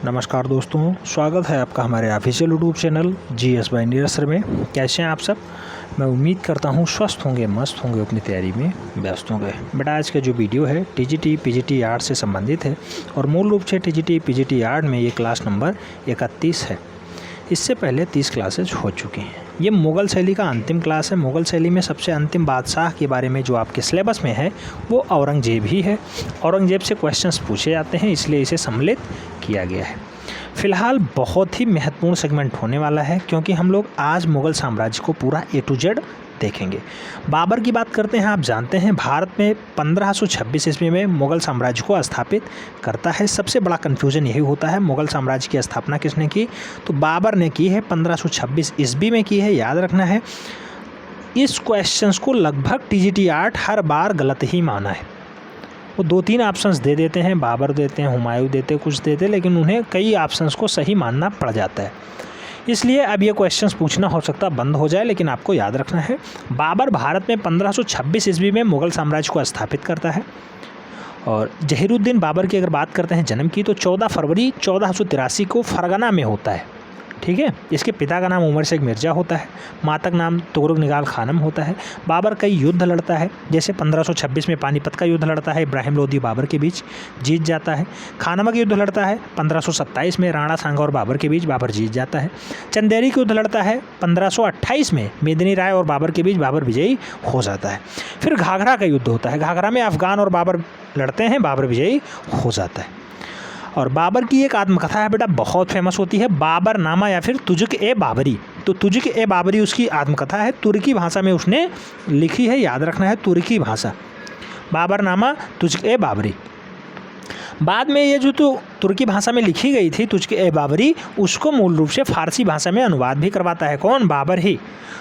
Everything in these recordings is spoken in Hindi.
नमस्कार दोस्तों, स्वागत है आपका हमारे official YouTube channel GS by Neeraj sir में। कैसे हैं आप सब? मैं उम्मीद करता हूं स्वस्थ होंगे, मस्त होंगे, अपनी तैयारी में व्यस्त होंगे। बेटा आज का जो वीडियो है TGT PGT आर्ट से संबंधित है और मूल रूप से TGT PGT आर्ट में ये क्लास नंबर 31 है। इससे पहले 30 क्लासेज हो चुकी हैं। ये मुग़ल शैली का अंतिम क्लास है। मुग़ल शैली में सबसे अंतिम बादशाह के बारे में जो आपके सिलेबस में है वो औरंगज़ेब ही है। औरंगज़ेब से क्वेश्चंस पूछे जाते हैं, इसलिए इसे सम्मिलित किया गया है। फ़िलहाल बहुत ही महत्वपूर्ण सेगमेंट होने वाला है, क्योंकि हम लोग आज मुग़ल साम्राज्य को पूरा A to Z देखेंगे। बाबर की बात करते हैं। आप जानते हैं भारत में 1526 ईस्वी में मुग़ल साम्राज्य को स्थापित करता है। सबसे बड़ा कन्फ्यूज़न यही होता है, मुग़ल साम्राज्य की स्थापना किसने की? तो बाबर ने की है, 1526 ईस्वी में की है, याद रखना है। इस क्वेश्चंस को लगभग TGT आर्ट हर बार गलत ही माना है। वो 2-3 ऑप्शंस दे देते हैं, बाबर देते हैं, हुमायूं देते, कुछ देते, लेकिन उन्हें कई ऑप्शंस को सही मानना पड़ जाता है। इसलिए अब ये क्वेश्चंस पूछना हो सकता बंद हो जाए, लेकिन आपको याद रखना है बाबर भारत में 1526 ईस्वी में मुग़ल साम्राज्य को स्थापित करता है। और जहीरुद्दीन बाबर की अगर बात करते हैं जन्म की, तो 14 फरवरी 1483 को फरगना में होता है। ठीक है। इसके पिता का नाम उमर शेख मिर्ज़ा होता है, माता का नाम तुगरुक निगाल खानम होता है। बाबर कई युद्ध लड़ता है, जैसे 1526 में पानीपत का युद्ध लड़ता है, इब्राहिम लोदी बाबर के बीच, जीत जाता है। खानवा का युद्ध लड़ता है 1527 में, राणा सांगा और बाबर के बीच, बाबर जीत जाता है। चंदेरी का युद्ध लड़ता है 1528 में, मेदिनी राय और बाबर के बीच, बाबर विजयी हो जाता है। फिर घाघरा का युद्ध होता है, घाघरा में अफगान और बाबर लड़ते हैं, बाबर विजयी हो जाता है। और बाबर की एक आत्मकथा है बेटा, बहुत फेमस होती है, बाबर नामा या फिर तुज़्क़-ए-बाबरी। तो तुज़्क़-ए-बाबरी उसकी आत्मकथा है, तुर्की भाषा में उसने लिखी है, याद रखना है, तुर्की भाषा, बाबर नामा तुज़्क़-ए-बाबरी। बाद में ये जो तुर्की भाषा में लिखी गई थी तुज़्क़-ए-बाबरी, उसको मूल रूप से फ़ारसी भाषा में अनुवाद भी करवाता है कौन? बाबर ही।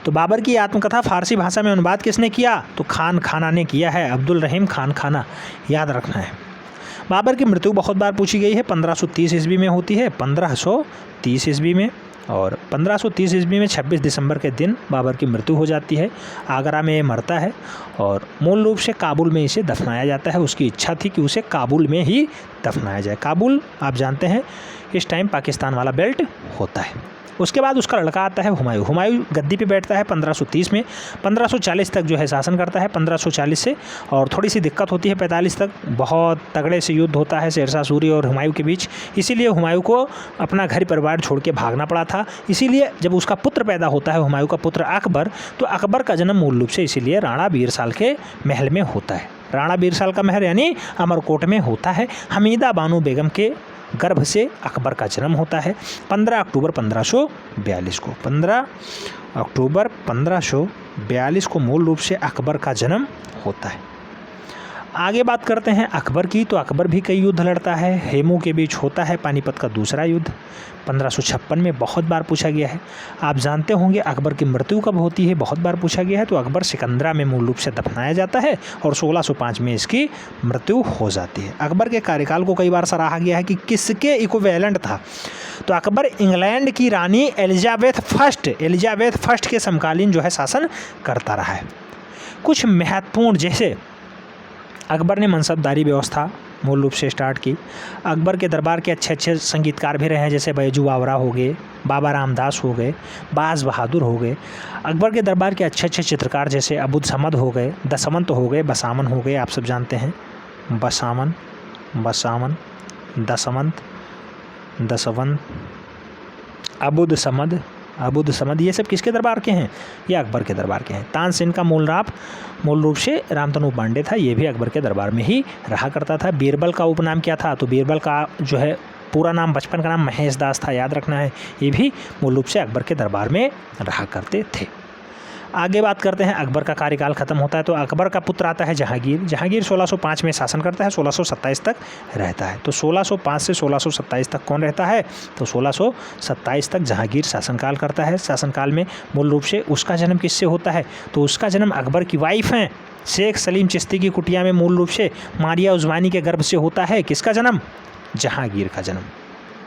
तो बाबर की आत्मकथा फ़ारसी भाषा में अनुवाद किसने किया? तो खान खाना ने किया है, अब्दुल रहीम खान खाना, याद रखना है। बाबर की मृत्यु बहुत बार पूछी गई है, 1530 ईस्वी में होती है, 1530 ईस्वी में। और 1530 ईस्वी में 26 दिसंबर के दिन बाबर की मृत्यु हो जाती है। आगरा में ये मरता है और मूल रूप से काबुल में इसे दफनाया जाता है। उसकी इच्छा थी कि उसे काबुल में ही दफनाया जाए। काबुल आप जानते हैं इस टाइम पाकिस्तान वाला बेल्ट होता है। उसके बाद उसका लड़का आता है हुमायूं। हुमायूं गद्दी पे बैठता है 1530 में, 1540 तक जो है शासन करता है, 1540 से, और थोड़ी सी दिक्कत होती है 45 तक। बहुत तगड़े से युद्ध होता है शेरशाह सूरी और हुमायूं के बीच, इसीलिए हुमायूं को अपना घर परिवार छोड़ के भागना पड़ा था। इसीलिए जब उसका पुत्र पैदा होता है, हुमायूं का पुत्र अकबर, तो अकबर का जन्म मूल रूप से इसीलिए राणा बीरसाल के महल में होता है। राणा बीरसाल का महल यानी अमरकोट में होता है। हमीदा बानो बेगम के गर्भ से अकबर का जन्म होता है 15 अक्टूबर 1542 को। 15 अक्टूबर 1542 को मूल रूप से अकबर का जन्म होता है। आगे बात करते हैं अकबर की, तो अकबर भी कई युद्ध लड़ता है। हेमू के बीच होता है पानीपत का दूसरा युद्ध, 1556 में, बहुत बार पूछा गया है। आप जानते होंगे अकबर की मृत्यु कब होती है, बहुत बार पूछा गया है। तो अकबर सिकंदरा में मूल रूप से दफनाया जाता है और 1605 में इसकी मृत्यु हो जाती है। अकबर के कार्यकाल को कई बार सराहा गया है कि किसके इक्विवेलेंट था। तो अकबर इंग्लैंड की रानी एलिजाबेथ फर्स्ट के समकालीन जो है शासन करता रहा है। कुछ महत्वपूर्ण, जैसे अकबर ने मनसबदारी व्यवस्था मूल रूप से स्टार्ट की। अकबर के दरबार के अच्छे संगीतकार भी रहे हैं, जैसे बैजू बावरा हो गए, बाबा रामदास हो गए, बाज बहादुर हो गए। अकबर के दरबार के अच्छे चित्रकार जैसे अबुद समद हो गए, दसवंत हो गए, बसामन हो गए, आप सब जानते हैं, बसामन, दसवंत, अबुद समद, ये सब किसके दरबार के हैं? ये अकबर के दरबार के हैं। तानसेन का मूल रूप से रामतनु पांडे था, ये भी अकबर के दरबार में ही रहा करता था। बीरबल का उपनाम क्या था? तो बीरबल का जो है पूरा नाम, बचपन का नाम महेश दास था, याद रखना है। ये भी मूल रूप से अकबर के दरबार में रहा करते थे। आगे बात करते हैं, अकबर का कार्यकाल ख़त्म होता है तो अकबर का पुत्र आता है जहांगीर 1605 में शासन करता है, 1627 तक रहता है। तो 1605 से 1627 तक कौन रहता है? तो 1627 तक जहांगीर शासनकाल करता है। शासनकाल में मूल रूप से उसका जन्म किससे होता है? तो उसका जन्म अकबर की वाइफ हैं शेख सलीम चिश्ती की कुटिया में मूल रूप से मारिया उज़मानी के गर्भ से होता है। किसका जन्म? जहांगीर का जन्म।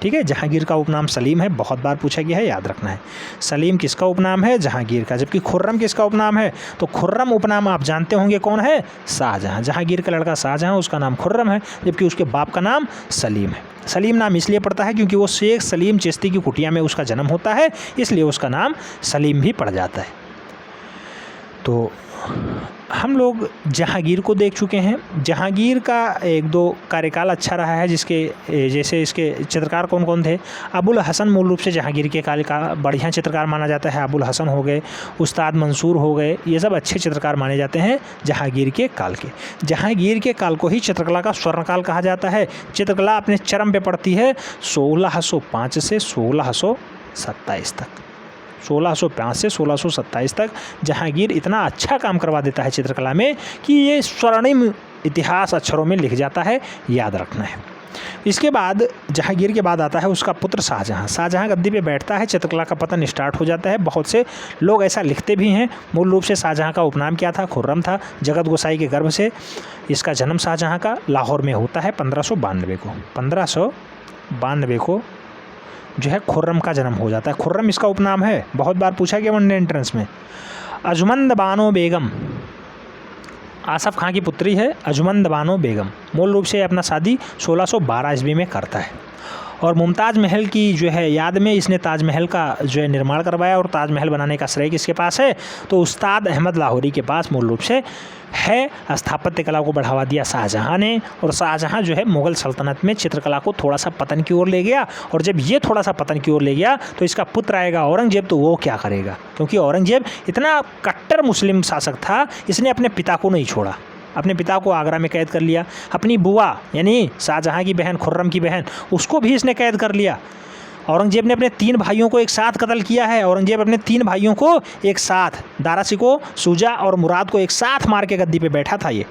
ठीक है। जहांगीर का उपनाम सलीम है, बहुत बार पूछा गया है, याद रखना है। सलीम किसका उपनाम है? जहांगीर का। जबकि खुर्रम किसका उपनाम है? तो खुर्रम उपनाम आप जानते होंगे कौन है? शाहजहां। जहांगीर का लड़का शाहजहां, उसका नाम खुर्रम है, जबकि उसके बाप का नाम सलीम है। सलीम नाम इसलिए पड़ता है क्योंकि वो शेख सलीम चिश्ती की कुटिया में उसका जन्म होता है, इसलिए उसका नाम सलीम भी पड़ जाता है। तो हम लोग जहांगीर को देख चुके हैं। जहांगीर का एक दो कार्यकाल अच्छा रहा है, जिसके जैसे इसके चित्रकार कौन कौन थे? अबुल हसन मूल रूप से जहांगीर के काल का बढ़िया चित्रकार माना जाता है। अबुल हसन हो गए, उस्ताद मंसूर हो गए, ये सब अच्छे चित्रकार माने जाते हैं जहांगीर के काल के। जहांगीर के काल को ही चित्रकला का स्वर्णकाल कहा जाता है। चित्रकला अपने चरम पे पड़ती है 1605 से 1627 तक। 1605 से 1627 तक जहांगीर इतना अच्छा काम करवा देता है चित्रकला में कि ये स्वर्णिम इतिहास अक्षरों में लिख जाता है, याद रखना है। इसके बाद जहांगीर के बाद आता है उसका पुत्र शाहजहां। शाहजहां गद्दी पे बैठता है, चित्रकला का पतन स्टार्ट हो जाता है। बहुत से लोग ऐसा लिखते भी हैं। मूल रूप से शाहजहां का उपनाम क्या था? खुर्रम था। जगत गोसाई के गर्भ से इसका जन्म शाहजहां का लाहौर में होता है 1592 को जो है खुर्रम का जन्म हो जाता है। खुर्रम इसका उपनाम है, बहुत बार पूछा गया वनडे एंट्रेंस में। अजमंद बानो बेगम आसफ खां की पुत्री है, अजमंद बानो बेगम। मूल रूप से अपना शादी 1612 ईस्वी में करता है और मुमताज़ महल की जो है याद में इसने ताजमहल का जो है निर्माण करवाया। और ताजमहल बनाने का श्रेय किसके पास है? तो उस्ताद अहमद लाहौरी के पास मूल रूप से है। स्थापत्य कला को बढ़ावा दिया शाहजहां ने, और शाहजहां जो है मुग़ल सल्तनत में चित्रकला को थोड़ा सा पतन की ओर ले गया। और जब ये थोड़ा सा पतन की ओर ले गया तो इसका पुत्र आएगा औरंगजेब, तो वो क्या करेगा? क्योंकि औरंगजेब इतना कट्टर मुस्लिम शासक था, इसने अपने पिता को नहीं छोड़ा। अपने पिता को आगरा में कैद कर लिया। अपनी बुआ यानी शाहजहां की बहन, खुर्रम की बहन, उसको भी इसने कैद कर लिया। औरंगजेब ने अपने 3 भाइयों को एक साथ कत्ल किया है। औरंगजेब अपने 3 भाइयों को एक साथ, दारा शिकोह, शुजा और मुराद को एक साथ मार के गद्दी पे बैठा था। ये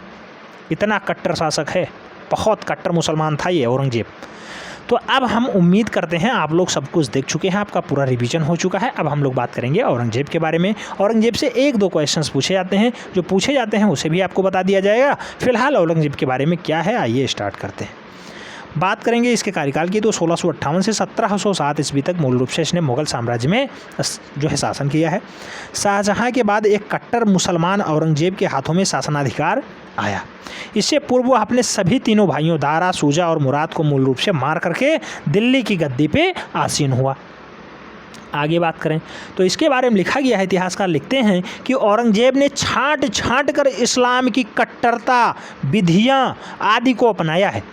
इतना कट्टर शासक है, बहुत कट्टर मुसलमान था ये औरंगजेब। तो अब हम उम्मीद करते हैं आप लोग सब कुछ देख चुके हैं, आपका पूरा रिवीजन हो चुका है। अब हम लोग बात करेंगे औरंगजेब के बारे में। औरंगजेब से 1-2 क्वेश्चंस पूछे जाते हैं, जो पूछे जाते हैं उसे भी आपको बता दिया जाएगा। फिलहाल औरंगजेब के बारे में क्या है, आइए स्टार्ट करते हैं। बात करेंगे इसके कार्यकाल की, तो 1658 से 1707 ईस्वी तक मूल रूप से इसने मुग़ल साम्राज्य में जो है शासन किया है। शाहजहां के बाद एक कट्टर मुसलमान औरंगजेब के हाथों में शासनाधिकार आया। इससे पूर्व वह अपने सभी तीनों भाइयों दारा, शुजा और मुराद को मूल रूप से मार करके दिल्ली की गद्दी पे आसीन हुआ। आगे बात करें तो इसके बारे में लिखा गया है, इतिहासकार लिखते हैं कि औरंगजेब ने छांट छांट कर इस्लाम की कट्टरता, विधियाँ आदि को अपनाया है।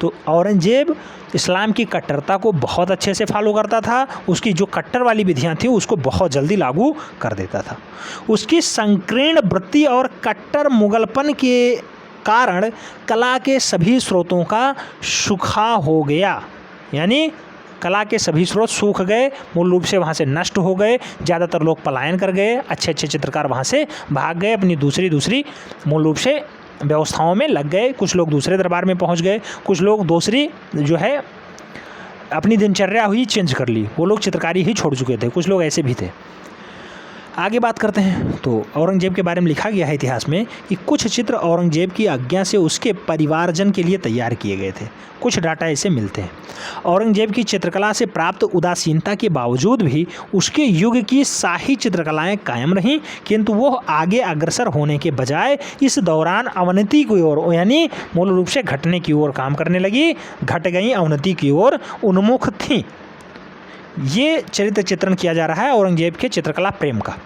तो औरंगजेब इस्लाम की कट्टरता को बहुत अच्छे से फॉलो करता था। उसकी जो कट्टर वाली विधियाँ थी उसको बहुत जल्दी लागू कर देता था। उसकी संकीर्ण वृत्ति और कट्टर मुगलपन के कारण कला के सभी स्रोतों का सूखा हो गया, यानी कला के सभी स्रोत सूख गए, मूल रूप से वहाँ से नष्ट हो गए। ज़्यादातर लोग पलायन कर गए, अच्छे अच्छे चित्रकार वहाँ से भाग गए, अपनी दूसरी मूल रूप से व्यवस्थाओं में लग गए। कुछ लोग दूसरे दरबार में पहुंच गए, कुछ लोग दूसरी जो है अपनी दिनचर्या हुई चेंज कर ली, वो लोग चित्रकारी ही छोड़ चुके थे। कुछ लोग ऐसे भी थे। आगे बात करते हैं तो औरंगजेब के बारे में लिखा गया है इतिहास में कि कुछ चित्र औरंगजेब की आज्ञा से उसके परिवारजन के लिए तैयार किए गए थे। कुछ डाटा ऐसे मिलते हैं। औरंगजेब की चित्रकला से प्राप्त उदासीनता के बावजूद भी उसके युग की शाही चित्रकलाएं कायम रहीं, किंतु वो आगे अग्रसर होने के बजाय इस दौरान अवनति की ओर, यानी मूल रूप से घटने की ओर काम करने लगी, घट गई, अवनति की ओर उन्मुख थीं। ये चरित्र चित्रण किया जा रहा है औरंगजेब के चित्रकला प्रेम का।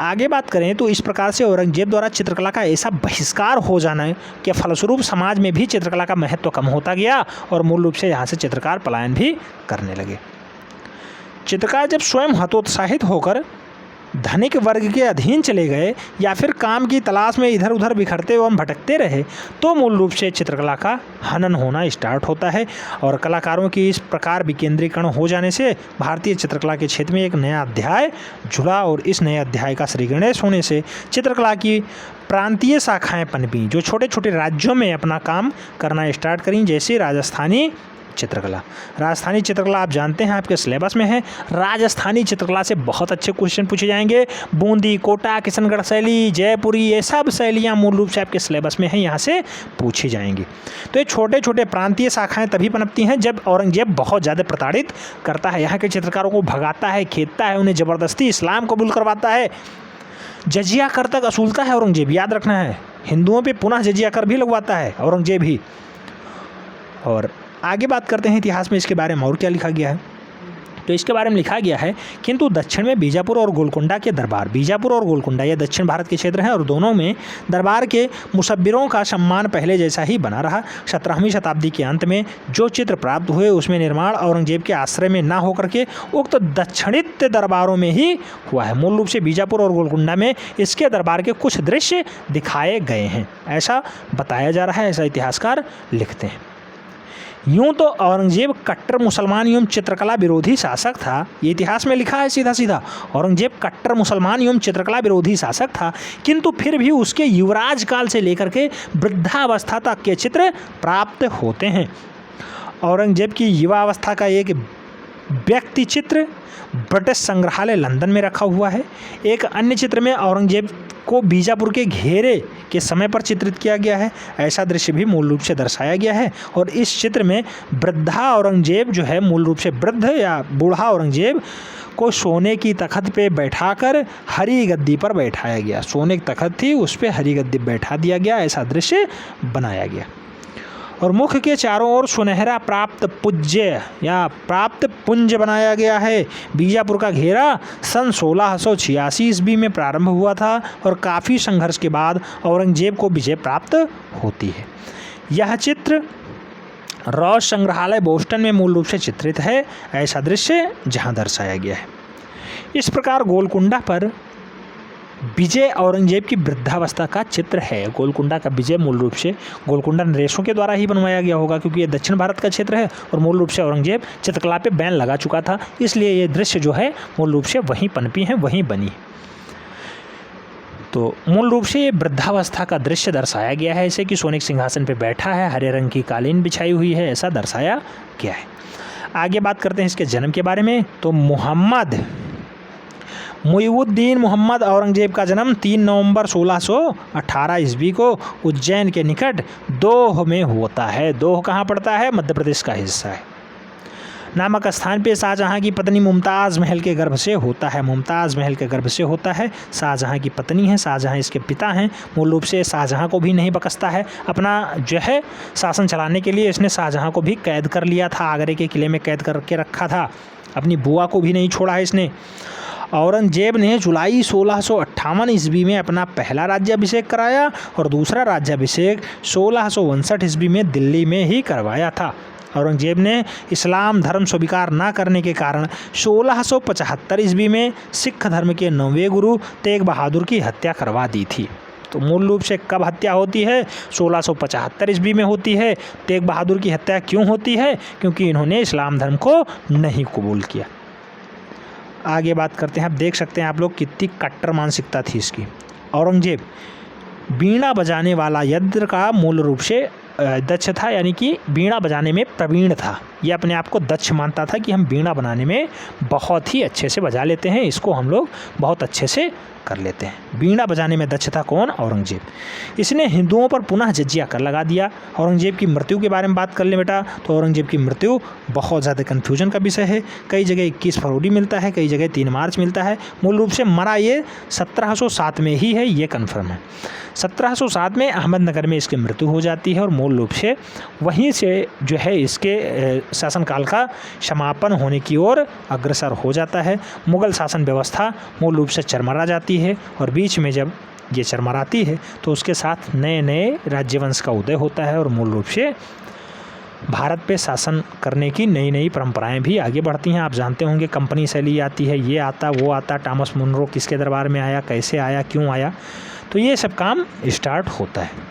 आगे बात करें तो इस प्रकार से औरंगजेब द्वारा चित्रकला का ऐसा बहिष्कार हो जाना के फलस्वरूप समाज में भी चित्रकला का महत्व कम होता गया और मूल रूप से यहाँ से चित्रकार पलायन भी करने लगे। चित्रकार जब स्वयं हतोत्साहित होकर धनिक वर्ग के अधीन चले गए या फिर काम की तलाश में इधर उधर बिखरते एवं भटकते रहे, तो मूल रूप से चित्रकला का हनन होना स्टार्ट होता है। और कलाकारों की इस प्रकार विकेंद्रीकरण हो जाने से भारतीय चित्रकला के क्षेत्र में एक नया अध्याय जुड़ा और इस नए अध्याय का श्रीगणेश होने से चित्रकला की प्रांतीय शाखाएँ पनपीं, जो छोटे छोटे राज्यों में अपना काम करना स्टार्ट करीं, जैसे राजस्थानी चित्रकला। राजस्थानी चित्रकला आप जानते हैं आपके सिलेबस में है। राजस्थानी चित्रकला से बहुत अच्छे क्वेश्चन पूछे जाएंगे। बूंदी, कोटा, किशनगढ़ शैली, जयपुरी, ये सब शैलियाँ मूल रूप से आपके सिलेबस में हैं, यहाँ से पूछी जाएंगी। तो ये छोटे छोटे प्रांतीय शाखाएँ तभी पनपती हैं जब औरंगजेब बहुत ज़्यादा प्रताड़ित करता है, यहाँ के चित्रकारों को भगाता है, खेदता है, उन्हें ज़बरदस्ती इस्लाम कबूल करवाता है, जजिया कर तक असूलता है औरंगजेब, याद रखना है। हिंदुओं पे पुनः जजिया कर भी लगवाता है औरंगजेब ही। और आगे बात करते हैं इतिहास में इसके बारे में और क्या लिखा गया है। तो इसके बारे में लिखा गया है, किंतु दक्षिण में बीजापुर और गोलकुंडा के दरबार, बीजापुर और गोलकुंडा ये दक्षिण भारत के क्षेत्र हैं और दोनों में दरबार के मुसब्बिरों का सम्मान पहले जैसा ही बना रहा। 17वीं शताब्दी के अंत में जो चित्र प्राप्त हुए उसमें निर्माण औरंगजेब के आश्रय में ना होकर के उक्त दक्षिणित दरबारों में ही हुआ है। मूल रूप से बीजापुर और गोलकुंडा में इसके दरबार के कुछ दृश्य दिखाए गए हैं, ऐसा बताया जा रहा है, ऐसा इतिहासकार लिखते हैं। यूँ तो औरंगजेब कट्टर मुसलमान एवं चित्रकला विरोधी शासक था, ये इतिहास में लिखा है सीधा सीधा। औरंगजेब कट्टर मुसलमान एवं चित्रकला विरोधी शासक था, किंतु फिर भी उसके युवराज काल से लेकर के वृद्धावस्था तक के चित्र प्राप्त होते हैं। औरंगजेब की युवावस्था का एक व्यक्ति चित्र ब्रिटिश संग्रहालय लंदन में रखा हुआ है। एक अन्य चित्र में औरंगजेब को बीजापुर के घेरे के समय पर चित्रित किया गया है, ऐसा दृश्य भी मूल रूप से दर्शाया गया है। और इस चित्र में वृद्धा औरंगजेब जो है, मूल रूप से वृद्ध या बूढ़ा औरंगजेब को सोने की तख्त पे बैठाकर हरी गद्दी पर बैठाया गया। सोने की तख्त थी, उस पर हरी गद्दी बैठा दिया गया, ऐसा दृश्य बनाया गया। और मुख के चारों ओर सुनहरा प्राप्त पूज्य या प्राप्त पुंज बनाया गया है। बीजापुर का घेरा सन 1686 ईस्वी में प्रारंभ हुआ था और काफ़ी संघर्ष के बाद औरंगजेब को विजय प्राप्त होती है। यह चित्र रॉस संग्रहालय बोस्टन में मूल रूप से चित्रित है, ऐसा दृश्य जहां दर्शाया गया है। इस प्रकार गोलकुंडा पर विजय औरंगजेब की वृद्धावस्था का चित्र है। गोलकुंडा का विजय मूल रूप से गोलकुंडा नरेशों के द्वारा ही बनवाया गया होगा, क्योंकि ये दक्षिण भारत का क्षेत्र है और मूल रूप से औरंगजेब चित्रकला पे बैन लगा चुका था, इसलिए ये दृश्य जो है मूल रूप से वहीं पनपी हैं, वहीं बनी। तो मूल रूप से ये वृद्धावस्था का दृश्य दर्शाया गया है, ऐसे कि सोने के सिंहासन पर बैठा है, हरे रंग की कालीन बिछाई हुई है, ऐसा दर्शाया गया है। आगे बात करते हैं इसके जन्म के बारे में। तो मुइवुद्दीन मोहम्मद औरंगजेब का जन्म 3 नवंबर 1618 ईस्वी को उज्जैन के निकट दोह में होता है। दोह कहाँ पड़ता है? मध्य प्रदेश का हिस्सा है। नामक स्थान पे शाहजहाँ की पत्नी मुमताज़ महल के गर्भ से होता है। मुमताज़ महल के गर्भ से होता है। शाहजहाँ की पत्नी है, शाहजहाँ इसके पिता हैं। मूल रूप से शाहजहाँ को भी नहीं बकसता है, अपना जो है शासन चलाने के लिए इसने शाहजहाँ को भी कैद कर लिया था, आगरे के किले में कैद करके रखा था। अपनी बुआ को भी नहीं छोड़ा है इसने। औरंगजेब ने जुलाई 1658 ईस्वी में अपना पहला राज्याभिषेक कराया और दूसरा राज्याभिषेक 1659 ईस्वी में दिल्ली में ही करवाया था। औरंगजेब ने इस्लाम धर्म स्वीकार न करने के कारण 1675 ईस्वी में सिख धर्म के 9वें गुरु तेग बहादुर की हत्या करवा दी थी। तो मूल रूप से कब हत्या होती है? 1675 ईस्वी में होती है। तेग बहादुर की हत्या क्यों होती है? क्योंकि इन्होंने इस्लाम धर्म को नहीं कबूल किया। आगे बात करते हैं। आप देख सकते हैं आप लोग कितनी कट्टर मानसिकता थी इसकी। औरंगजेब बीणा बजाने वाला यंत्र का मूल रूप से दक्ष था, यानी कि बीणा बजाने में प्रवीण था। ये अपने आप को दक्ष मानता था कि हम बीणा बनाने में बहुत ही अच्छे से बजा लेते हैं, इसको हम लोग बहुत अच्छे से कर लेते हैं। बीणा बजाने में दक्ष था कौन? औरंगजेब। इसने हिंदुओं पर पुनः जजिया कर लगा दिया। औरंगजेब की मृत्यु के बारे में बात कर ले बेटा, तो औरंगजेब की मृत्यु बहुत ज़्यादा कन्फ्यूजन का विषय है। कई जगह 21 फरवरी मिलता है, कई जगह 3 मार्च मिलता है। मूल रूप से मरा ये 1707 में ही है, ये कन्फर्म है। 1707 में अहमदनगर में इसकी मृत्यु हो जाती है और मूल रूप से वहीं से जो है इसके शासनकाल का समापन होने की ओर अग्रसर हो जाता है। मुग़ल शासन व्यवस्था मूल रूप से चरमरा जाती है और बीच में जब ये चरमराती है तो उसके साथ नए नए राज्यवंश का उदय होता है और मूल रूप से भारत पे शासन करने की नई नई परंपराएं भी आगे बढ़ती हैं। आप जानते होंगे कंपनी शैली आती है, ये आता वो आता, टॉमस मुनरो किसके दरबार में आया, कैसे आया, क्यों आया, तो ये सब काम स्टार्ट होता है।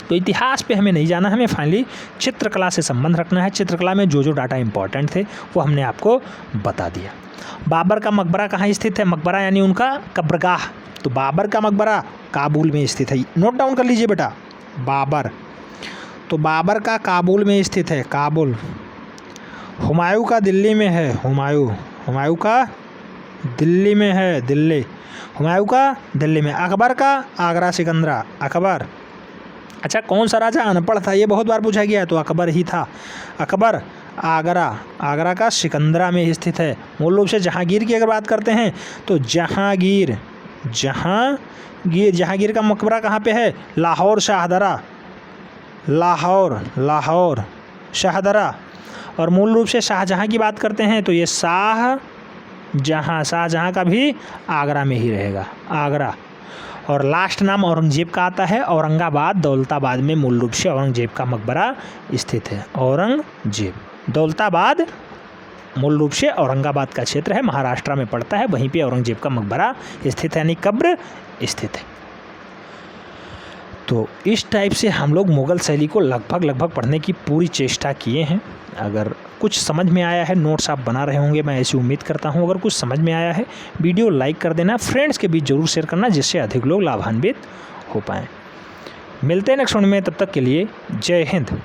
तो इतिहास पे हमें नहीं जाना, हमें फाइनली चित्रकला से संबंध रखना है। चित्रकला में जो जो डाटा इंपॉर्टेंट थे वो हमने आपको बता दिया। बाबर का मकबरा कहाँ स्थित है? मकबरा यानी उनका कब्रगाह। तो बाबर का मकबरा काबुल में स्थित है, नोट डाउन कर लीजिए बेटा। बाबर, तो बाबर का काबुल में स्थित है, काबुल। हुमायूं का दिल्ली में है, हुमायूं का दिल्ली में है, दिल्ली, हुमायूं का दिल्ली में। अकबर का आगरा सिकंदरा, अकबर। अच्छा, कौन सा राजा अनपढ़ था, ये बहुत बार पूछा गया है, तो अकबर ही था। अकबर आगरा का सिकंदरा में स्थित है। मूल रूप से जहांगीर की अगर बात करते हैं तो जहांगीर का मकबरा कहाँ पे है? लाहौर शाहदरा। और मूल रूप से शाहजहां की बात करते हैं तो ये शाहजहां का भी आगरा में ही रहेगा, आगरा। और लास्ट नाम औरंगजेब का आता है, औरंगाबाद, दौलताबाद में मूल रूप से औरंगजेब का मकबरा स्थित है। औरंगजेब, दौलताबाद मूल रूप से औरंगाबाद का क्षेत्र है, महाराष्ट्र में पड़ता है, वहीं पे औरंगजेब का मकबरा स्थित है, यानी कब्र स्थित है। तो इस टाइप से हम लोग मुग़ल शैली को लगभग पढ़ने की पूरी चेष्टा किए हैं। अगर कुछ समझ में आया है, नोट्स आप बना रहे होंगे, मैं ऐसी उम्मीद करता हूं। अगर कुछ समझ में आया है, वीडियो लाइक कर देना, फ्रेंड्स के बीच ज़रूर शेयर करना, जिससे अधिक लोग लाभान्वित हो पाएँ। मिलते हैं नेक्स्ट वीडियो में, तब तक के लिए जय हिंद।